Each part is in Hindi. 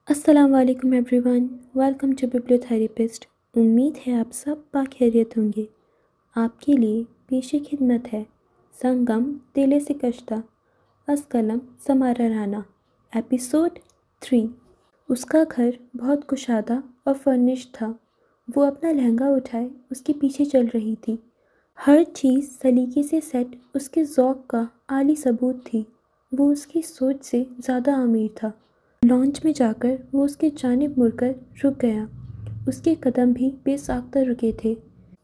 अस्सलाम वालेकुम एवरीवन। Welcome to बिब्लियोथेरेपिस्ट। उम्मीद है आप सब बाखैरियत होंगे। आपके लिए पेशे खिदमत है संगम दिले से कश्ता अस कलम समारा राना एपिसोड 3। उसका घर बहुत कुशादा और फर्निश्ड था। वो अपना लहंगा उठाए उसके पीछे चल रही थी। हर चीज़ सलीके से सेट उसके ज़ौक़ का आली सबूत थी। वो उसकी सोच से ज़्यादा अमीर था। लॉन्च में जाकर वो उसकी जानिब मुड़कर रुक गया। उसके कदम भी बेसाख्ता रुके थे।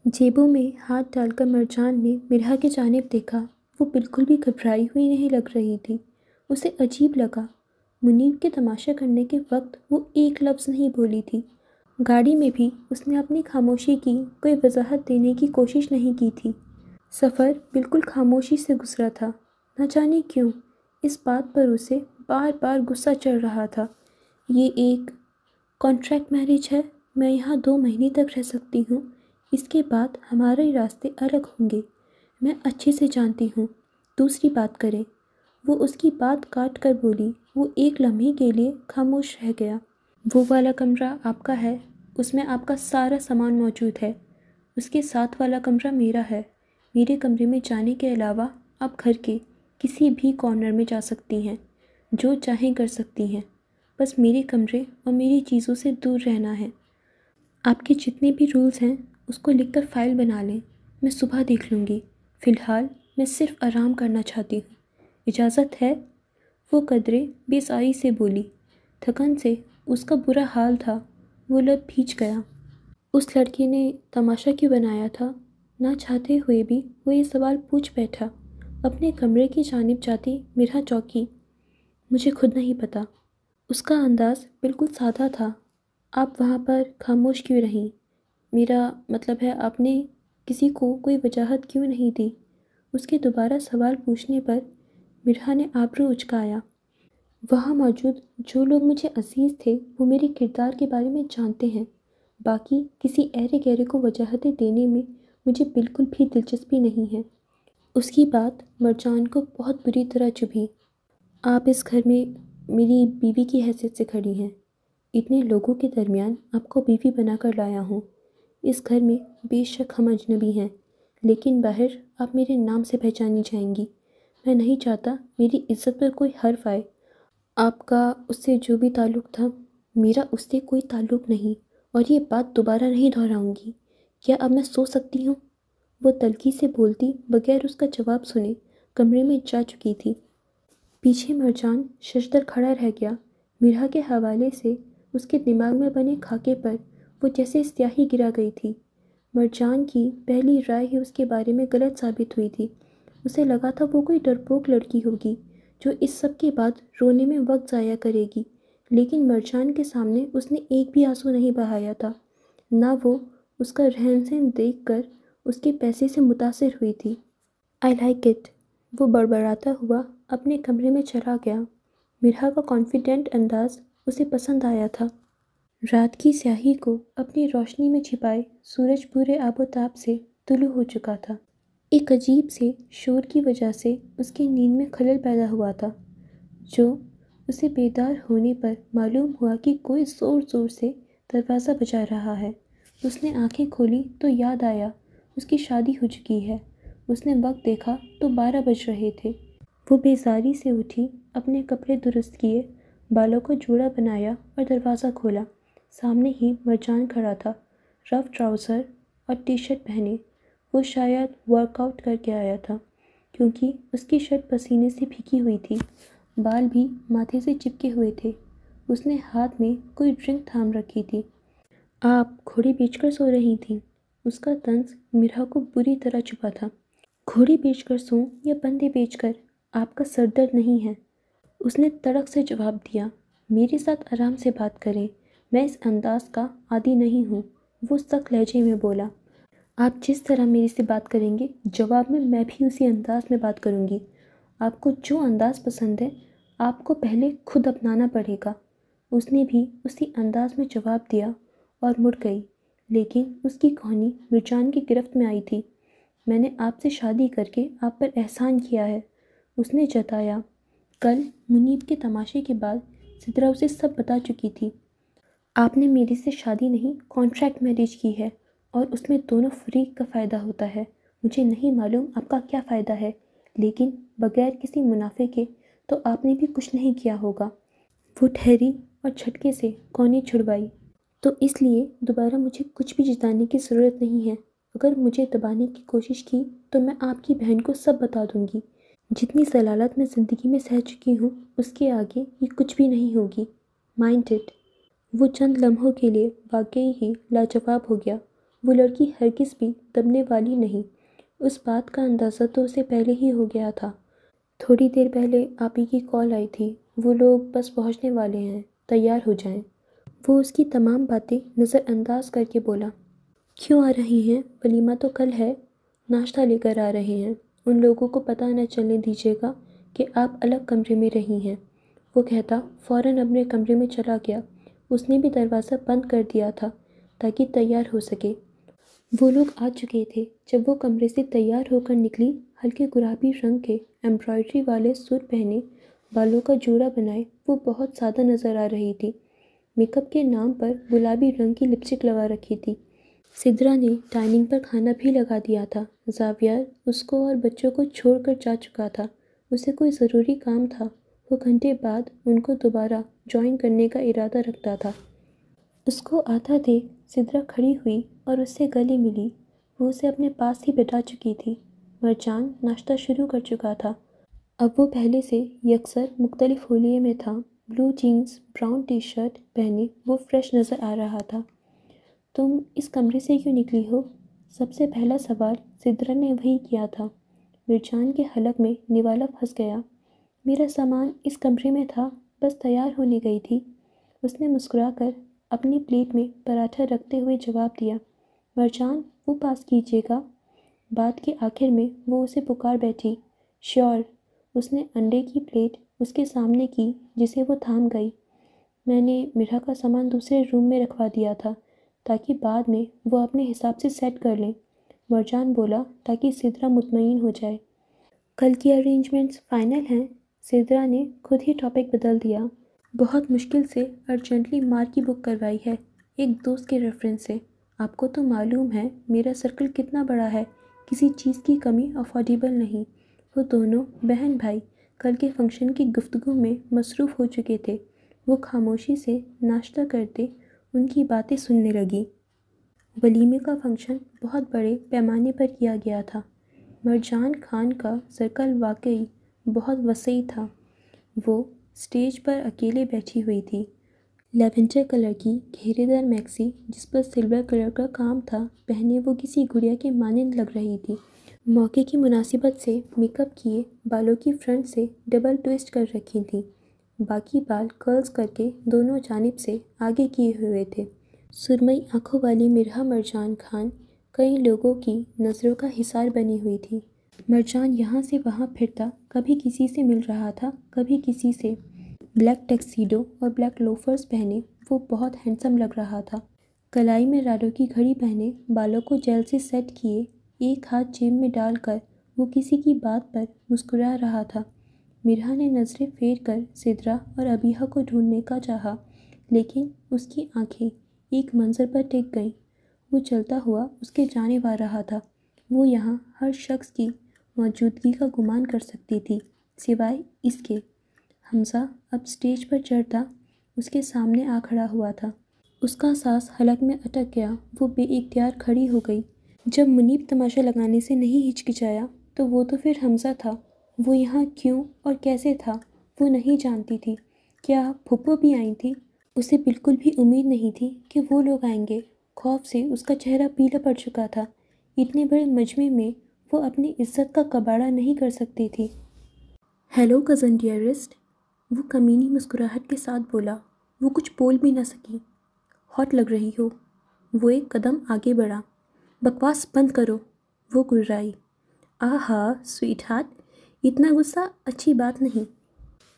जेबों में हाथ डालकर मरजान ने मिरहा की जानिब देखा। वो बिल्कुल भी घबराई हुई नहीं लग रही थी। उसे अजीब लगा। मुनीब के तमाशा करने के वक्त वो एक लफ्ज़ नहीं बोली थी। गाड़ी में भी उसने अपनी खामोशी की कोई वजाहत देने की कोशिश नहीं की थी। सफ़र बिल्कुल खामोशी से गुजरा था। न जाने क्यों इस बात पर उसे बार बार गुस्सा चढ़ रहा था। ये एक कॉन्ट्रैक्ट मैरिज है। मैं यहाँ 2 महीने तक रह सकती हूँ। इसके बाद हमारे रास्ते अलग होंगे। मैं अच्छे से जानती हूँ। दूसरी बात करें। वो उसकी बात काट कर बोली। वो एक लम्हे के लिए खामोश रह गया। वो वाला कमरा आपका है। उसमें आपका सारा सामान मौजूद है। उसके साथ वाला कमरा मेरा है। मेरे कमरे में जाने के अलावा आप घर के किसी भी कॉर्नर में जा सकती हैं। जो चाहें कर सकती हैं। बस मेरे कमरे और मेरी चीज़ों से दूर रहना है। आपके जितने भी रूल्स हैं उसको लिखकर फ़ाइल बना लें। मैं सुबह देख लूँगी। फ़िलहाल मैं सिर्फ आराम करना चाहती हूँ। इजाज़त है? वो कदरे बेसाई से बोली। थकन से उसका बुरा हाल था। वो लब भींच गया। उस लड़के ने तमाशा क्यों बनाया था? ना चाहते हुए भी वो ये सवाल पूछ बैठा। अपने कमरे की जानिब जाती मिरहा चौंकी। मुझे खुद नहीं पता। उसका अंदाज़ बिल्कुल सादा था। आप वहाँ पर खामोश क्यों रहीं? मेरा मतलब है आपने किसी को कोई वजाहत क्यों नहीं दी? उसके दोबारा सवाल पूछने पर मिरहा ने आबरू उचकाया। वहाँ मौजूद जो लोग मुझे अजीज़ थे वो मेरे किरदार के बारे में जानते हैं। बाकी किसी ऐरे गैरे को वजाहतें देने में मुझे बिल्कुल भी दिलचस्पी नहीं है। उसकी बात मरजान को बहुत बुरी तरह चुभी। आप इस घर में मेरी बीवी की हैसियत से खड़ी हैं। इतने लोगों के दरमियान आपको बीवी बनाकर लाया हूँ। इस घर में बेशक हम अजनबी हैं, लेकिन बाहर आप मेरे नाम से पहचानी जाएंगी। मैं नहीं चाहता मेरी इज्जत पर कोई हर्फ आए। आपका उससे जो भी ताल्लुक़ था, मेरा उससे कोई ताल्लुक़ नहीं, और ये बात दोबारा नहीं दोहराऊंगी। क्या अब मैं सो सकती हूँ? वो तल्खी से बोलती बगैर उसका जवाब सुने कमरे में जा चुकी थी। पीछे मरजान शशदर खड़ा रह गया। मिरहा के हवाले से उसके दिमाग में बने खाके पर वो जैसे स्याही गिरा गई थी। मरजान की पहली राय ही उसके बारे में गलत साबित हुई थी। उसे लगा था वो कोई डरपोक लड़की होगी जो इस सब के बाद रोने में वक्त ज़ाया करेगी, लेकिन मरजान के सामने उसने एक भी आंसू नहीं बहाया था। ना वो उसका रहन सहन देख कर उसके पैसे से मुतासिर हुई थी। I like it. वो बड़बड़ाता हुआ अपने कमरे में चला गया। मिरहा का कॉन्फिडेंट अंदाज उसे पसंद आया था। रात की स्याही को अपनी रोशनी में छिपाए सूरज पूरे आबोताब से तुलू हो चुका था। एक अजीब से शोर की वजह से उसकी नींद में खलल पैदा हुआ था, जो उसे बेदार होने पर मालूम हुआ कि कोई ज़ोर ज़ोर से दरवाज़ा बजा रहा है। उसने आंखें खोली तो याद आया उसकी शादी हो चुकी है। उसने वक्त देखा तो 12 बज रहे थे। वो बेजारी से उठी, अपने कपड़े दुरुस्त किए, बालों को जूड़ा बनाया और दरवाज़ा खोला। सामने ही मरजान खड़ा था, रफ ट्राउज़र और टी शर्ट पहने। वो शायद वर्कआउट करके आया था, क्योंकि उसकी शर्ट पसीने से भीगी हुई थी। बाल भी माथे से चिपके हुए थे। उसने हाथ में कोई ड्रिंक थाम रखी थी। आप घोड़ी बेचकर सो रही थीं। उसका तंज मिरहा को बुरी तरह चुभा था। घोड़ी बेचकर सोऊं या बंदे बेचकर, आपका सरदर्द नहीं है? उसने तड़क से जवाब दिया। मेरे साथ आराम से बात करें। मैं इस अंदाज का आदी नहीं हूँ। वो सख्त लहजे में बोला। आप जिस तरह मेरे से बात करेंगे, जवाब में मैं भी उसी अंदाज में बात करूँगी। आपको जो अंदाज पसंद है, आपको पहले खुद अपनाना पड़ेगा। उसने भी उसी अंदाज में जवाब दिया और मुड़ गई, लेकिन उसकी कहानी मिर्जान की गिरफ्त में आई थी। मैंने आपसे शादी करके आप पर एहसान किया है, उसने जताया। कल मुनीब के तमाशे के बाद सिद्रा उसे सब बता चुकी थी। आपने मेरे से शादी नहीं, कॉन्ट्रैक्ट मैरिज की है और उसमें दोनों फ्री का फ़ायदा होता है। मुझे नहीं मालूम आपका क्या फ़ायदा है, लेकिन बगैर किसी मुनाफे के तो आपने भी कुछ नहीं किया होगा। वो ठहरी और झटके से कौनी छुड़वाई। तो इसलिए दोबारा मुझे कुछ भी जताने की ज़रूरत नहीं है। अगर मुझे दबाने की कोशिश की तो मैं आपकी बहन को सब बता दूंगी। जितनी ज़लालत मैं ज़िंदगी में सह चुकी हूँ उसके आगे ये कुछ भी नहीं होगी। Mind it. वो चंद लम्हों के लिए वाकई ही लाजवाब हो गया। वो लड़की हरगिज़ भी दबने वाली नहीं। उस बात का अंदाज़ा तो उसे पहले ही हो गया था। थोड़ी देर पहले आप ही की कॉल आई थी, वो लोग बस पहुंचने वाले हैं, तैयार हो जाएं। वो उसकी तमाम बातें नज़रअंदाज करके बोला। क्यों आ रही हैं? वलीमा तो कल है। नाश्ता लेकर आ रहे हैं। उन लोगों को पता न चलने दीजिएगा कि आप अलग कमरे में रही हैं। वो कहता फ़ौरन अपने कमरे में चला गया। उसने भी दरवाज़ा बंद कर दिया था ताकि तैयार हो सके। वो लोग आ चुके थे जब वो कमरे से तैयार होकर निकली। हल्के गुलाबी रंग के एम्ब्रॉयडरी वाले सूट पहने, बालों का जूड़ा बनाए, वो बहुत सादा नज़र आ रही थी। मेकअप के नाम पर गुलाबी रंग की लिपस्टिक लगा रखी थी। सिद्रा ने डाइनिंग पर खाना भी लगा दिया था। ज़ावियर उसको और बच्चों को छोड़कर जा चुका था। उसे कोई ज़रूरी काम था। वो घंटे बाद उनको दोबारा ज्वाइन करने का इरादा रखता था। उसको आता देख सिद्रा खड़ी हुई और उससे गले मिली। वो उसे अपने पास ही बिठा चुकी थी। मरजान नाश्ता शुरू कर चुका था। अब वो पहले से यकसर मुख्तलिफ होलिये में था। Blue jeans, brown T shirt पहने वो फ्रेश नज़र आ रहा था। तुम इस कमरे से क्यों निकली हो? सबसे पहला सवाल सिद्रा ने वही किया था। मिर्जान के हलक में निवाला फंस गया। मेरा सामान इस कमरे में था, बस तैयार होने गई थी। उसने मुस्कुराकर अपनी प्लेट में पराठा रखते हुए जवाब दिया। मिर्जान, वो पास कीजिएगा। बात के आखिर में वो उसे पुकार बैठी। श्योर। उसने अंडे की प्लेट उसके सामने की जिसे वो थाम गई। मैंने मिरा का सामान दूसरे रूम में रखवा दिया था ताकि बाद में वो अपने हिसाब से सेट कर लें। मरजान बोला ताकि सिद्रा मुतमईन हो जाए। कल की अरेंजमेंट्स फाइनल हैं? सिद्रा ने खुद ही टॉपिक बदल दिया। बहुत मुश्किल से अर्जेंटली मार की बुक करवाई है, एक दोस्त के रेफरेंस से। आपको तो मालूम है मेरा सर्कल कितना बड़ा है, किसी चीज़ की कमी अफोर्डेबल नहीं। वो दोनों बहन भाई कल के फंक्शन की गुफ्तगू में मसरूफ़ हो चुके थे। वो खामोशी से नाश्ता करते उनकी बातें सुनने लगी। वलीमे का फंक्शन बहुत बड़े पैमाने पर किया गया था। मरजान खान का सर्कल वाकई बहुत वसी था। वो स्टेज पर अकेले बैठी हुई थी। लेवेंडर कलर की घेरेदार मैक्सी जिस पर सिल्वर कलर का काम था पहने वो किसी गुड़िया के मानंद लग रही थी। मौके की मुनासिबत से मेकअप किए बालों की फ्रंट से डबल ट्विस्ट कर रखी थी। बाकी बाल कर्ल्स करके दोनों जानिब से आगे किए हुए थे। सुरमई आंखों वाली मिर्हा मरजान खान कई लोगों की नज़रों का हिसार बनी हुई थी। मरजान यहाँ से वहाँ फिरता, कभी किसी से मिल रहा था, कभी किसी से। ब्लैक टैक्सीडो और ब्लैक लोफर्स पहने वो बहुत हैंडसम लग रहा था। कलाई में राडो की घड़ी पहने, बालों को जेल से सेट किए, एक हाथ जेब में डालकर वो किसी की बात पर मुस्कुरा रहा था। मिर्हा ने नज़रें फेर कर सिद्रा और अबीहा को ढूंढने का चाहा, लेकिन उसकी आंखें एक मंजर पर टिक गईं। वो चलता हुआ उसके जाने आ रहा था। वो यहाँ हर शख्स की मौजूदगी का गुमान कर सकती थी, सिवाय इसके। हमज़ा अब स्टेज पर चढ़ता उसके सामने आ खड़ा हुआ था। उसका सांस हलक में अटक गया। वो बेइख्तियार खड़ी हो गई। जब मुनीब तमाशा लगाने से नहीं हिचकिचाया तो वो तो फिर हमज़ा था। वो यहाँ क्यों और कैसे था वो नहीं जानती थी। क्या फुप्पो भी आई थी? उसे बिल्कुल भी उम्मीद नहीं थी कि वो लोग आएंगे। खौफ से उसका चेहरा पीला पड़ चुका था। इतने बड़े मजमे में वो अपनी इज्जत का कबाड़ा नहीं कर सकती थी। हेलो कज़न डियरेस्ट, वो कमीनी मुस्कुराहट के साथ बोला। वो कुछ बोल भी न सकी। हॉट लग रही हो। वो एक कदम आगे बढ़ा। बकवास बंद करो, वो गुर्राई। आहा स्वीट हार्ट, इतना गुस्सा अच्छी बात नहीं।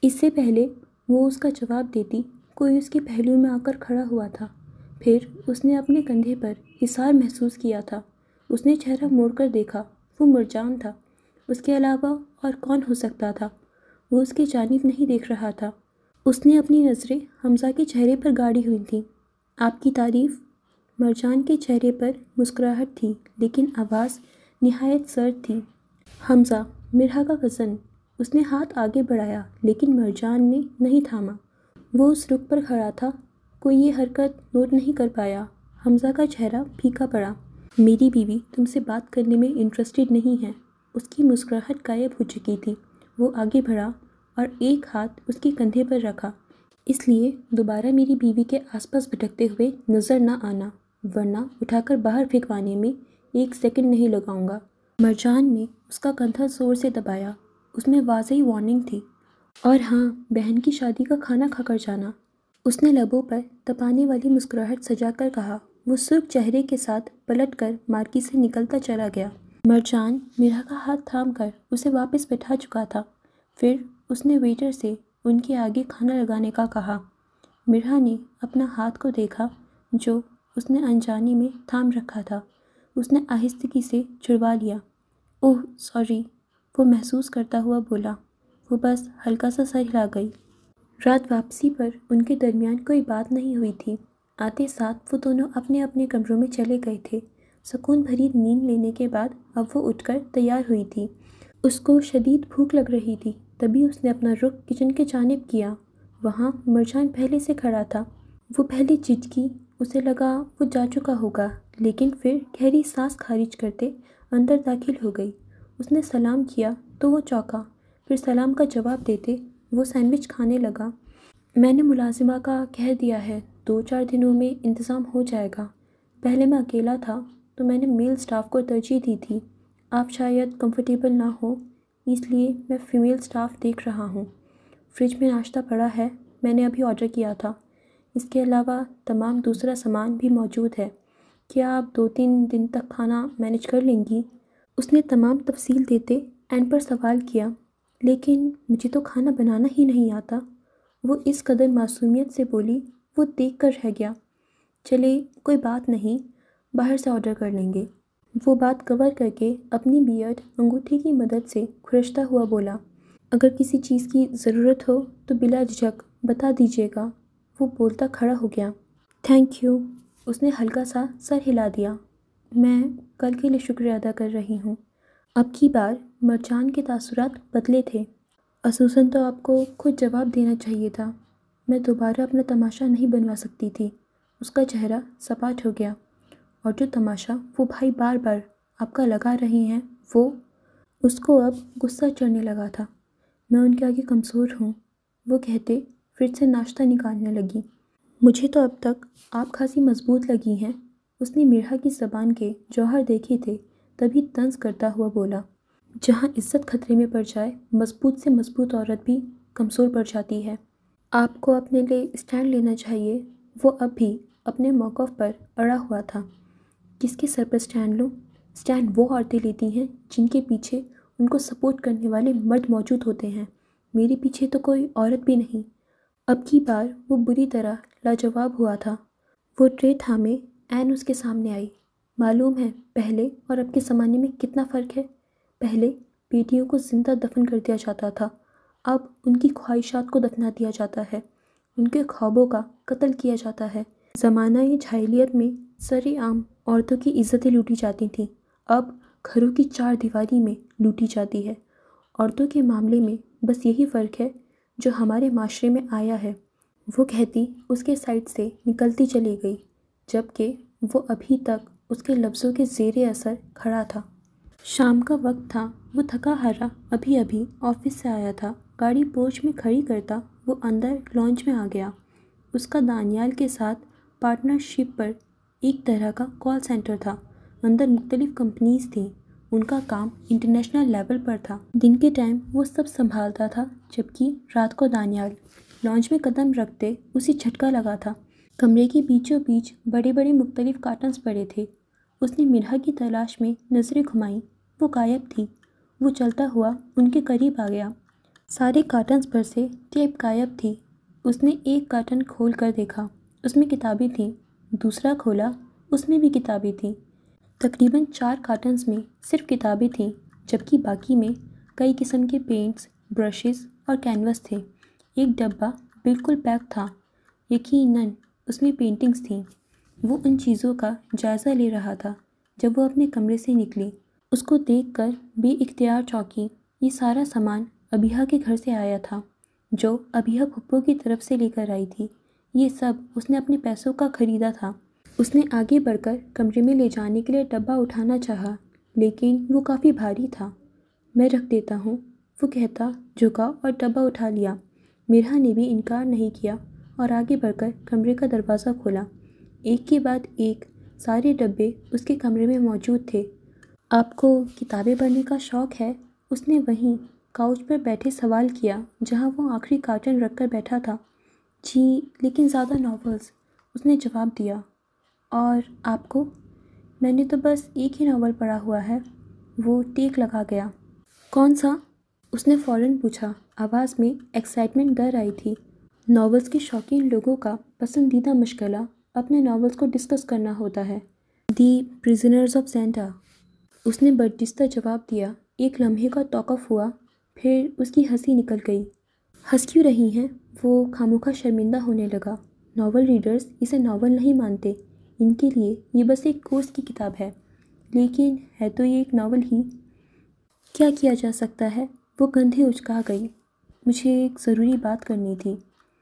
इससे पहले वो उसका जवाब देती कोई उसके पहलू में आकर खड़ा हुआ था। फिर उसने अपने कंधे पर हिसार महसूस किया था। उसने चेहरा मोड़कर देखा। वो मरजान था। उसके अलावा और कौन हो सकता था? वो उसकी जानिब नहीं देख रहा था। उसने अपनी नज़रें हमज़ा के चेहरे पर गाड़ी हुई थीं। आपकी तारीफ़? मरजान के चेहरे पर मुस्कुराहट थी, लेकिन आवाज़ निहायत सर्द थी। हमज़ा, मिरहा का कज़न। उसने हाथ आगे बढ़ाया, लेकिन मरजान ने नहीं थामा। वो उस रुख पर खड़ा था। कोई ये हरकत नोट नहीं कर पाया। हमज़ा का चेहरा फीका पड़ा। मेरी बीवी तुमसे बात करने में इंटरेस्टेड नहीं है। उसकी मुस्कुराहट गायब हो चुकी थी। वो आगे बढ़ा और एक हाथ उसके कंधे पर रखा। इसलिए दोबारा मेरी बीवी के आसपास भटकते हुए नज़र न आना, वरना उठाकर बाहर फेंकवाने में 1 सेकंड नहीं लगाऊंगा। मरजान ने उसका कंधा जोर से दबाया। उसमें वाज़ेही वार्निंग थी। और हाँ, बहन की शादी का खाना खाकर जाना। उसने लबों पर तपाने वाली मुस्कुराहट सजाकर कहा। वो सुर्ख चेहरे के साथ पलटकर मार्की से निकलता चला गया। मरजान मिरहा का हाथ थामकर उसे वापस बैठा चुका था। फिर उसने वेटर से उनके आगे खाना लगाने का कहा। मिरहा ने अपना हाथ को देखा जो उसने अनजाने में थाम रखा था। उसने आहिस्तगी से छुड़वा लिया। ओह सॉरी, वो महसूस करता हुआ बोला। वो बस हल्का सा सर हिला गई। रात वापसी पर उनके दरमियान कोई बात नहीं हुई थी। आते साथ वो दोनों अपने अपने कमरों में चले गए थे। सुकून भरी नींद लेने के बाद अब वो उठकर तैयार हुई थी। उसको शदीद भूख लग रही थी। तभी उसने अपना रुख किचन के जानिब किया। वहाँ मरजान पहले से खड़ा था। वो पहले झिझकी। उसे लगा वो जा चुका होगा, लेकिन फिर गहरी सांस खारिज करते अंदर दाखिल हो गई। उसने सलाम किया तो वो चौंका। फिर सलाम का जवाब देते वो सैंडविच खाने लगा। मैंने मुलाजिमा का कह दिया है, 2-4 दिनों में इंतज़ाम हो जाएगा। पहले मैं अकेला था तो मैंने मेल स्टाफ को तरजीह दी थी। आप शायद कंफर्टेबल ना हो, इसलिए मैं फ़ीमेल स्टाफ देख रहा हूँ। फ्रिज में नाश्ता पड़ा है, मैंने अभी ऑर्डर किया था। इसके अलावा तमाम दूसरा सामान भी मौजूद है। क्या आप 2-3 दिन तक खाना मैनेज कर लेंगी? उसने तमाम तफसील देते एंड पर सवाल किया। लेकिन मुझे तो खाना बनाना ही नहीं आता। वो इस कदर मासूमियत से बोली, वो देख कर रह गया। चले कोई बात नहीं, बाहर से ऑर्डर कर लेंगे। वो बात कवर करके अपनी बियर्ड अंगूठी की मदद से खुरचता हुआ बोला, अगर किसी चीज़ की ज़रूरत हो तो बिला झिझक बता दीजिएगा। वो बोलता खड़ा हो गया। Thank you. उसने हल्का सा सर हिला दिया। मैं कल के लिए शुक्रिया अदा कर रही हूँ। अब की बार मरजान के तासुरात बदले थे। असुसन तो आपको खुद जवाब देना चाहिए था। मैं दोबारा अपना तमाशा नहीं बनवा सकती थी। उसका चेहरा सपाट हो गया। और जो तमाशा वो भाई बार बार आपका लगा रहे हैं, वो उसको अब गुस्सा चढ़ने लगा था। मैं उनके आगे कमज़ोर हूँ, वो कहते फिर से नाश्ता निकालने लगी। मुझे तो अब तक आप खासी मजबूत लगी हैं। उसने मिरहा की ज़बान के जौहर देखे थे, तभी तंज करता हुआ बोला, जहाँ इज्जत खतरे में पड़ जाए, मजबूत से मजबूत औरत भी कमज़ोर पड़ जाती है। आपको अपने लिए स्टैंड लेना चाहिए। वो अब भी अपने मौक़िफ़ पर अड़ा हुआ था। किसके सर पर स्टैंड लूँ? स्टैंड वो औरतें लेती हैं जिनके पीछे उनको सपोर्ट करने वाले मर्द मौजूद होते हैं। मेरे पीछे तो कोई औरत भी नहीं। अब की बार वो बुरी तरह लाजवाब हुआ था। वो ट्रे थामे ऐन उसके सामने आई। मालूम है पहले और अब के ज़माने में कितना फ़र्क है। पहले बेटियों को ज़िंदा दफन कर दिया जाता था, अब उनकी ख्वाहिशात को दफना दिया जाता है। उनके ख्वाबों का कत्ल किया जाता है। ज़माना-ए जाहिलियत में सरेआम औरतों की इज़्ज़तें लूटी जाती थीं, अब घरों की 4 दीवारी में लूटी जाती है। औरतों के मामले में बस यही फ़र्क है जो हमारे माशरे में आया है। वो कहती उसके साइड से निकलती चली गई, जबकि वो अभी तक उसके लफ्ज़ों के ज़ेरे असर खड़ा था। शाम का वक्त था। वो थका हारा अभी अभी ऑफिस से आया था। गाड़ी पोर्च में खड़ी करता वो अंदर लॉन्च में आ गया। उसका दानियाल के साथ पार्टनरशिप पर एक तरह का कॉल सेंटर था। अंदर मुख्तलिफ कंपनीज थीं। उनका काम इंटरनेशनल लेवल पर था। दिन के टाइम वो सब संभालता था, जबकि रात को दानियाल। लॉन्च में कदम रखते उसे झटका लगा था। कमरे के बीचों बीच बड़े बड़े मुख्तलिफ कार्टन्स पड़े थे। उसने मिरहा की तलाश में नज़रें घुमाईं। वो गायब थी। वो चलता हुआ उनके करीब आ गया। सारे कार्टन्स पर से टेप गायब थी। उसने एक कार्टन खोल कर देखा, उसमें किताबें थीं। दूसरा खोला, उसमें भी किताबें थीं। तकरीबन 4 कार्टन्स में सिर्फ किताबें थीं, जबकि बाकी में कई किस्म के पेंट्स, ब्रशेस और कैनवस थे। एक डब्बा बिल्कुल पैक था। यकीनन उसमें पेंटिंग्स थीं। वो उन चीज़ों का जायज़ा ले रहा था जब वो अपने कमरे से निकली। उसको देखकर बेइख्तियार चौंकी। ये सारा सामान अबिहा के घर से आया था, जो अबिहा फूफो की तरफ से लेकर आई थी। ये सब उसने अपने पैसों का खरीदा था। उसने आगे बढ़कर कमरे में ले जाने के लिए डब्बा उठाना चाहा, लेकिन वो काफ़ी भारी था। मैं रख देता हूँ, वो कहता झुका और डब्बा उठा लिया। मिरहा ने भी इनकार नहीं किया और आगे बढ़कर कमरे का दरवाज़ा खोला। एक के बाद एक सारे डब्बे उसके कमरे में मौजूद थे। आपको किताबें पढ़ने का शौक़ है? उसने वहीं काउच पर बैठे सवाल किया जहाँ वो आखिरी कार्टन रखकर बैठा था। जी, लेकिन ज़्यादा नॉवेल्स, उसने जवाब दिया। और आपको? मैंने तो बस एक ही नावल पढ़ा हुआ है। वो टेक लगा गया। कौन सा? उसने फ़ौरन पूछा। आवाज़ में एक्साइटमेंट दर आई थी। नॉवेल्स के शौकीन लोगों का पसंदीदा मशगला अपने नॉवेल्स को डिस्कस करना होता है। दी प्रिजनर्स ऑफ सेंटा, उसने बर्जिस्ता जवाब दिया। एक लम्हे का तौक़ुफ़ हुआ, फिर उसकी हंसी निकल गई। हंस क्यों रही हैं? वो खामोखा शर्मिंदा होने लगा। नॉवल रीडर्स इसे नॉवल नहीं मानते। इनके लिए ये बस एक कोर्स की किताब है। लेकिन है तो ये एक नॉवल ही। क्या किया जा सकता है? वो कंधे उचका गई। मुझे एक ज़रूरी बात करनी थी।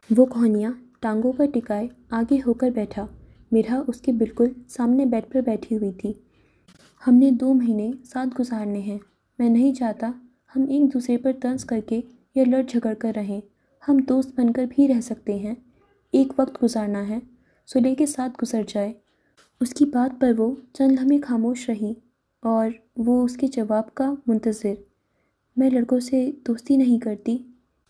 वो कोहनियाँ टांगों पर टिकाए आगे होकर बैठा। मिरहा उसके बिल्कुल सामने बेड पर बैठी हुई थी। हमने 2 महीने साथ गुजारने हैं। मैं नहीं चाहता हम एक दूसरे पर तंज करके या लड़ झगड़ कर रहें। हम दोस्त बनकर भी रह सकते हैं। एक वक्त गुजारना है, सुलह के साथ गुजर जाए। उसकी बात पर वो चंद लम्हे खामोश रही और वो उसके जवाब का मुंतज़िर। मैं लड़कों से दोस्ती नहीं करती।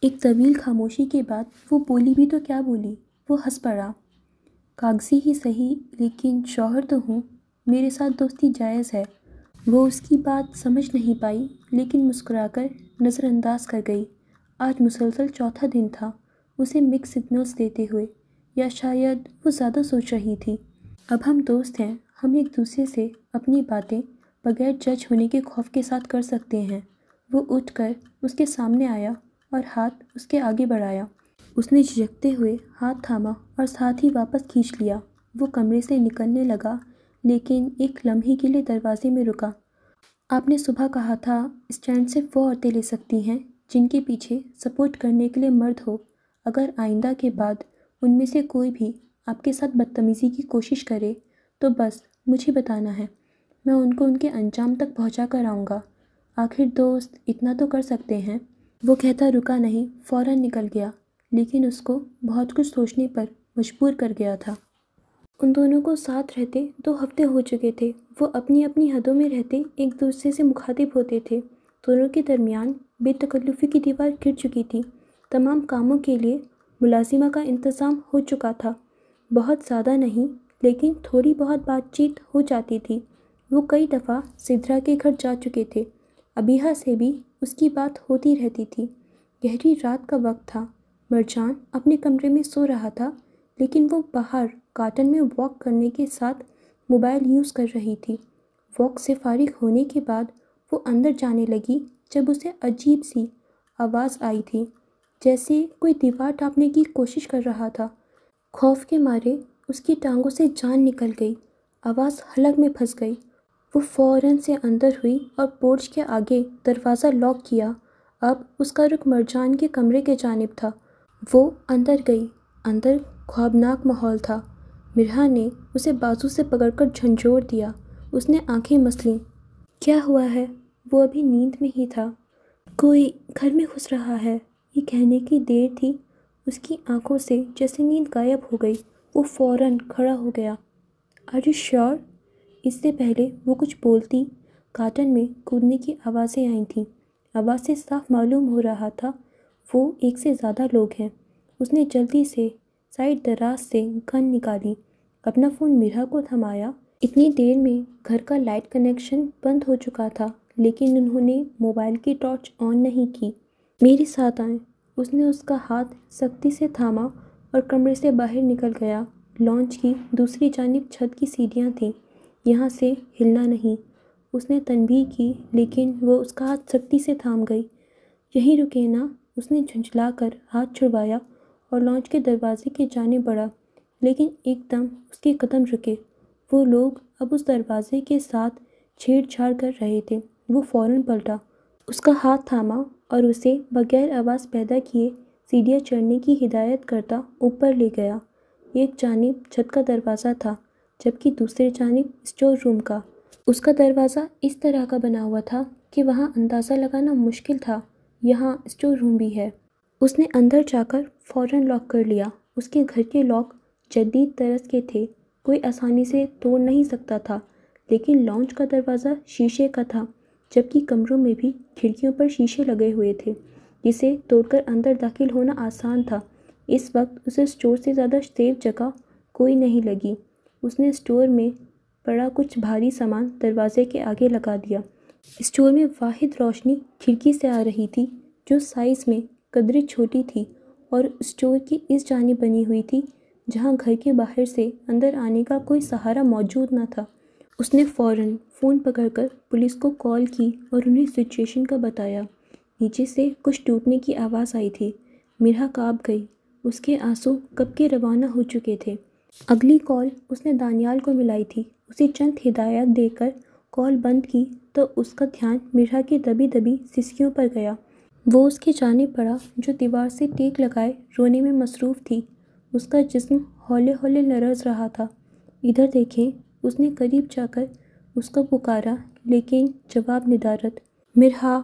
एक तवील खामोशी के बाद वो बोली भी तो क्या बोली। वो हंस पड़ा। कागज़ी ही सही, लेकिन शौहर तो हूँ। मेरे साथ दोस्ती जायज़ है। वो उसकी बात समझ नहीं पाई, लेकिन मुस्कुराकर नज़रअंदाज कर गई। आज मुसलसल चौथा दिन था उसे मिक्स सिग्नल्स देते हुए, या शायद वो ज़्यादा सोच रही थी। अब हम दोस्त हैं, हम एक दूसरे से अपनी बातें बगैर जज होने के खौफ के साथ कर सकते हैं। वो उठकर उसके सामने आया और हाथ उसके आगे बढ़ाया। उसने झिझकते हुए हाथ थामा और साथ ही वापस खींच लिया। वो कमरे से निकलने लगा, लेकिन एक लम्हे के लिए दरवाजे में रुका। आपने सुबह कहा था स्टैंड से वो औरतें ले सकती हैं जिनके पीछे सपोर्ट करने के लिए मर्द हो। अगर आइंदा के बाद उनमें से कोई भी आपके साथ बदतमीज़ी की कोशिश करे तो बस मुझे बताना है। मैं उनको उनके अंजाम तक पहुंचा कर आऊँगा। आखिर दोस्त इतना तो कर सकते हैं। वो कहता रुका नहीं, फ़ौरन निकल गया, लेकिन उसको बहुत कुछ सोचने पर मजबूर कर गया था। उन दोनों को साथ रहते 2 हफ्ते हो चुके थे। वो अपनी अपनी हदों में रहते एक दूसरे से मुखातिब होते थे। दोनों के दरमियान बेतकल्लुफ़ी की दीवार गिर चुकी थी। तमाम कामों के लिए मुलाजिमा का इंतज़ाम हो चुका था। बहुत ज़्यादा नहीं, लेकिन थोड़ी बहुत बातचीत हो जाती थी। वो कई दफ़ा सिद्रा के घर जा चुके थे। अबिहा से भी उसकी बात होती रहती थी। गहरी रात का वक्त था। मरजान अपने कमरे में सो रहा था, लेकिन वो बाहर गार्डन में वॉक करने के साथ मोबाइल यूज़ कर रही थी। वॉक से फारिग होने के बाद वो अंदर जाने लगी जब उसे अजीब सी आवाज़ आई थी, जैसे कोई दीवार टाँपने की कोशिश कर रहा था। खौफ के मारे उसकी टांगों से जान निकल गई। आवाज़ हलक में फंस गई। वो फ़ौरन से अंदर हुई और पोर्च के आगे दरवाज़ा लॉक किया। अब उसका रुख मरजान के कमरे के जानिब था। वो अंदर गई। अंदर ख्वाबनाक माहौल था। मिरहा ने उसे बाजू से पकड़कर झंझोड़ दिया। उसने आंखें मसलीं। क्या हुआ है? वो अभी नींद में ही था। कोई घर में घुस रहा है, ये कहने की देर थी उसकी आंखों से जैसे नींद गायब हो गई। वो फ़ौरन खड़ा हो गया। Are you sure? इससे पहले वो कुछ बोलती, गार्डन में कूदने की आवाज़ें आई थीं। आवाज़ से साफ मालूम हो रहा था वो एक से ज़्यादा लोग हैं। उसने जल्दी से साइड दराज से गन निकाली, अपना फ़ोन मिरहा को थमाया। इतनी देर में घर का लाइट कनेक्शन बंद हो चुका था, लेकिन उन्होंने मोबाइल की टॉर्च ऑन नहीं की। मेरे साथ आएं। उसने उसका हाथ सख्ती से थामा और कमरे से बाहर निकल गया। लॉन्च की दूसरी जानिब छत की सीढ़ियाँ थीं। यहाँ से हिलना नहीं। उसने तनबीह की, लेकिन वो उसका हाथ सख्ती से थाम गई। यहीं रुके ना, उसने झुंझलाकर हाथ छुड़वाया और लॉन्च के दरवाजे की जानिब बढ़ा, लेकिन एकदम उसके कदम रुके। वो लोग अब उस दरवाजे के साथ छेड़छाड़ कर रहे थे। वो फौरन पलटा, उसका हाथ थामा और उसे बगैर आवाज़ पैदा किए सीढ़ियाँ चढ़ने की हिदायत करता ऊपर ले गया। एक जानिब छत का दरवाज़ा था, जबकि दूसरी जानिब स्टोर रूम का। उसका दरवाज़ा इस तरह का बना हुआ था कि वहाँ अंदाज़ा लगाना मुश्किल था यहाँ स्टोर रूम भी है। उसने अंदर जाकर फ़ौरन लॉक कर लिया। उसके घर के लॉक जदीद तरह के थे, कोई आसानी से तोड़ नहीं सकता था, लेकिन लॉन्च का दरवाज़ा शीशे का था, जबकि कमरों में भी खिड़कियों पर शीशे लगे हुए थे, जिसे तोड़कर अंदर दाखिल होना आसान था। इस वक्त उसे स्टोर से ज़्यादा सेफ जगह कोई नहीं लगी। उसने स्टोर में पड़ा कुछ भारी सामान दरवाजे के आगे लगा दिया। स्टोर में वाहिद रोशनी खिड़की से आ रही थी, जो साइज़ में कदरे छोटी थी और स्टोर की इस जानिब बनी हुई थी जहां घर के बाहर से अंदर आने का कोई सहारा मौजूद न था। उसने फ़ौरन फ़ोन पकड़कर पुलिस को कॉल की और उन्हें सिचुएशन का बताया। नीचे से कुछ टूटने की आवाज़ आई थी। मिरहा काँप गई। उसके आंसू कब के रवाना हो चुके थे। अगली कॉल उसने दानियाल को मिलाई थी। उसे चंद हिदायत देकर कॉल बंद की तो उसका ध्यान मिरहा की दबी दबी सिसकियों पर गया। वो उसकी जानिब बढ़ा, जो दीवार से टेक लगाए रोने में मसरूफ़ थी। उसका जिस्म हौले हौले लरज़ रहा था। इधर देखें, उसने करीब जाकर उसको पुकारा, लेकिन जवाब निदारद। मिरहा,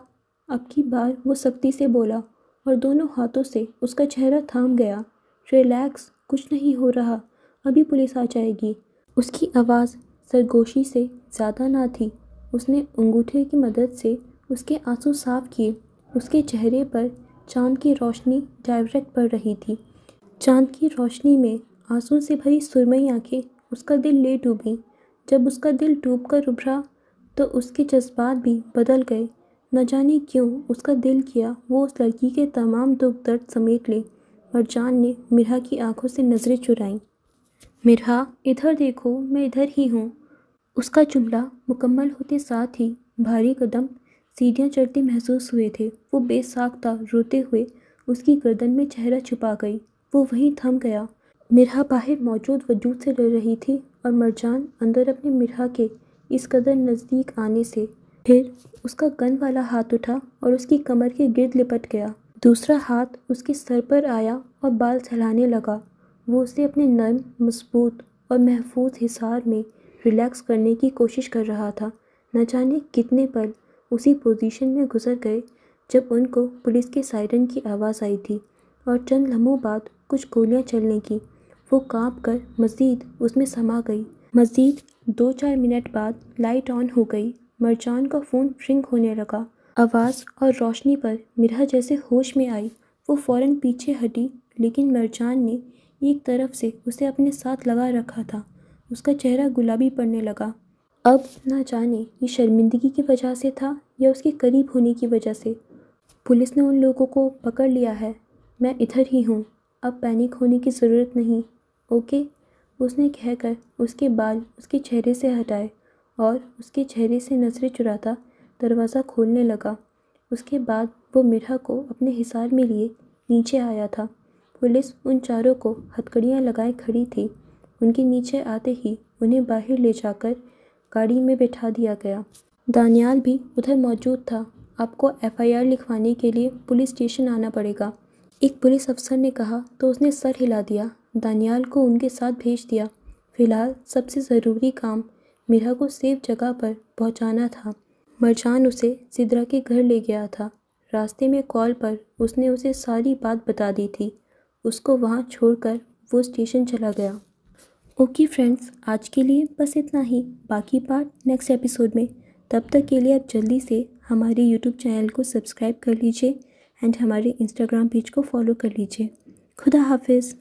अब की बार वो सख्ती से बोला और दोनों हाथों से उसका चेहरा थाम गया। रिलैक्स, कुछ नहीं हो रहा, अभी पुलिस आ जाएगी। उसकी आवाज़ सरगोशी से ज़्यादा ना थी। उसने अंगूठे की मदद से उसके आंसू साफ किए। उसके चेहरे पर चांद की रोशनी डायरेक्ट पड़ रही थी। चांद की रोशनी में आंसू से भरी सुरमई आंखें उसका दिल ले डूबीं। जब उसका दिल डूब कर उभरा तो उसके जज्बात भी बदल गए। न जाने क्यों उसका दिल किया वो उस लड़की के तमाम दुख दर्द समेट ले। मरजान ने मिरहा की आंखों से नज़रें चुराईं। मिरहा, इधर देखो, मैं इधर ही हूँ। उसका जुमला मुकम्मल होते साथ ही भारी कदम सीढ़ियाँ चढ़ते महसूस हुए थे। वो बेसाख्ता रोते हुए उसकी गर्दन में चेहरा छुपा गई। वो वहीं थम गया। मिरहा बाहर मौजूद वजूद से डर रही थी और मरजान अंदर अपने मिरहा के इस कदर नज़दीक आने से। फिर उसका गन वाला हाथ उठा और उसकी कमर के गिर्द लिपट गया। दूसरा हाथ उसके सर पर आया और बाल सहलाने लगा। वो उसे अपने नर्म, मजबूत और महफूज हिसार में रिलैक्स करने की कोशिश कर रहा था। न जाने कितने पल उसी पोजीशन में गुजर गए जब उनको पुलिस के सायरन की आवाज़ आई थी और चंद लम्हों बाद कुछ गोलियां चलने की। वो कांप कर मज़ीद उसमें समा गई। मज़ीद 2-4 मिनट बाद लाइट ऑन हो गई। मरजान का फ़ोन रिंग होने लगा। आवाज़ और रोशनी पर मिरहा जैसे होश में आई। वो फ़ौरन पीछे हटी, लेकिन मरजान ने एक तरफ से उसे अपने साथ लगा रखा था। उसका चेहरा गुलाबी पड़ने लगा। अब ना जाने ये शर्मिंदगी की वजह से था या उसके करीब होने की वजह से। पुलिस ने उन लोगों को पकड़ लिया है। मैं इधर ही हूँ। अब पैनिक होने की ज़रूरत नहीं, ओके? उसने कहकर उसके बाल उसके चेहरे से हटाए और उसके चेहरे से नज़रें चुराता दरवाज़ा खोलने लगा। उसके बाद वो मिरहा को अपने हिसार में लिए नीचे आया था। पुलिस उन चारों को हथकड़ियाँ लगाए खड़ी थी। उनके नीचे आते ही उन्हें बाहर ले जाकर गाड़ी में बैठा दिया गया। दानियाल भी उधर मौजूद था। आपको FIR लिखवाने के लिए पुलिस स्टेशन आना पड़ेगा, एक पुलिस अफसर ने कहा तो उसने सर हिला दिया। दानियाल को उनके साथ भेज दिया। फ़िलहाल सबसे ज़रूरी काम मिरहा को सेफ जगह पर पहुंचाना था। मरजान उसे सिद्रा के घर ले गया था। रास्ते में कॉल पर उसने उसे सारी बात बता दी थी। उसको वहां छोड़कर वो स्टेशन चला गया। ओके फ्रेंड्स, आज के लिए बस इतना ही। बाकी पार्ट नेक्स्ट एपिसोड में। तब तक के लिए आप जल्दी से हमारे यूट्यूब चैनल को सब्सक्राइब कर लीजिए एंड हमारे इंस्टाग्राम पेज को फॉलो कर लीजिए। खुदा हाफिज़।